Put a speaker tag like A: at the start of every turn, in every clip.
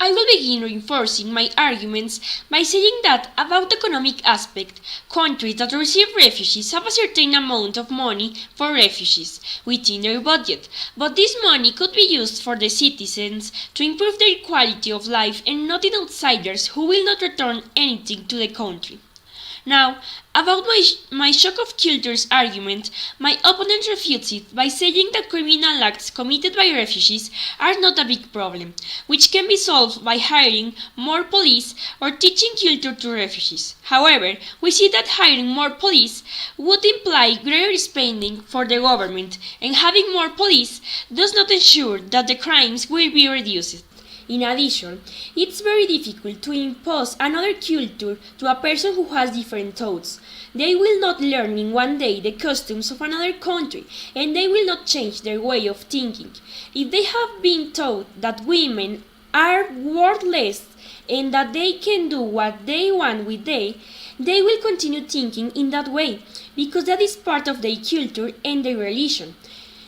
A: I will begin reinforcing my arguments by saying that about the economic aspect, countries that receive refugees have a certain amount of money for refugees within their budget, but this money could be used for the citizens to improve their quality of life and not in outsiders who will not return anything to the country. Now, about my shock of cultures argument, my opponent refutes it by saying that criminal acts committed by refugees are not a big problem, which can be solved by hiring more police or teaching culture to refugees. However, we see that hiring more police would imply greater spending for the government, and having more police does not ensure that the crimes will be reduced. In addition, it's very difficult to impose another culture to a person who has different thoughts. They will not learn in one day the customs of another country, and they will not change their way of thinking. If they have been taught that women are worthless and that they can do what they want with they will continue thinking in that way, because that is part of their culture and their religion.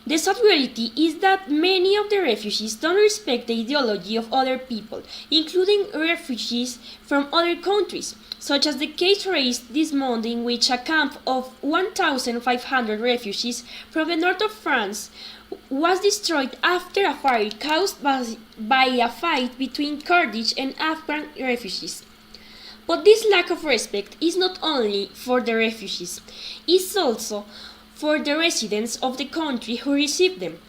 A: The sad reality is that many of the refugees don't respect the ideology of other people, including refugees from other countries, such as the case raised this month in which a camp of 1,500 refugees from the north of France was destroyed after a fire caused by a fight between Kurdish and Afghan refugees. But this lack of respect is not only for the refugees, it's also for the residents of the country who received them.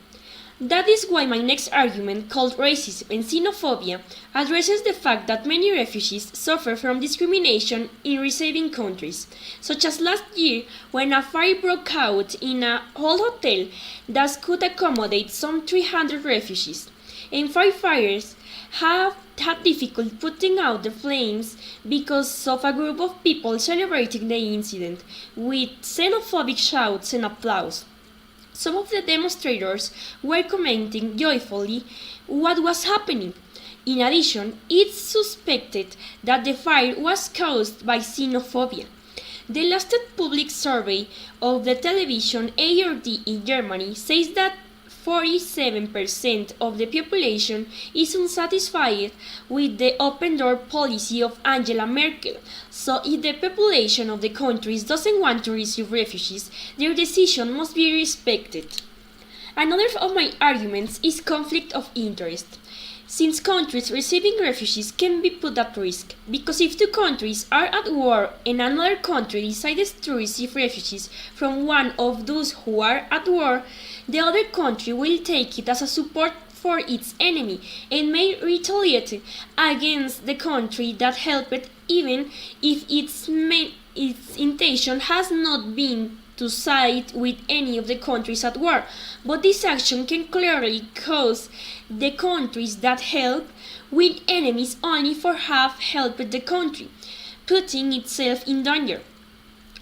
A: That is why my next argument, called racism and xenophobia, addresses the fact that many refugees suffer from discrimination in receiving countries, such as last year when a fire broke out in an old hotel that could accommodate some 300 refugees, and firefighters have had difficulty putting out the flames because of a group of people celebrating the incident with xenophobic shouts and applause. Some of the demonstrators were commenting joyfully what was happening. In addition, it's suspected that the fire was caused by xenophobia. The last public survey of the television ARD in Germany says that 47% of the population is unsatisfied with the open door policy of Angela Merkel. So if the population of the countries doesn't want to receive refugees, their decision must be respected. Another of my arguments is conflict of interest, since countries receiving refugees can be put at risk, because if two countries are at war and another country decides to receive refugees from one of those who are at war, the other country will take it as a support for its enemy and may retaliate against the country that helped, even if its intention has not been to side with any of the countries at war. But this action can clearly cause the countries that help with enemies only for have helped the country, putting itself in danger.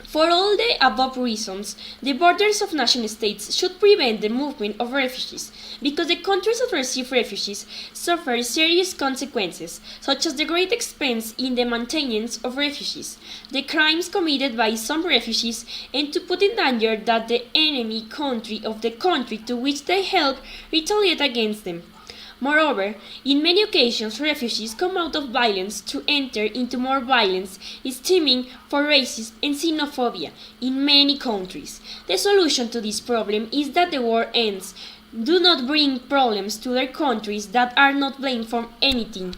A: For all the above reasons, the borders of nation states should prevent the movement of refugees, because the countries that receive refugees suffer serious consequences, such as the great expense in the maintenance of refugees, the crimes committed by some refugees, and to put in danger that the enemy country of the country to which they help retaliate against them. Moreover, in many occasions refugees come out of violence to enter into more violence, stemming for racism and xenophobia in many countries. The solution to this problem is that the war ends. Do not bring problems to their countries that are not blamed for anything.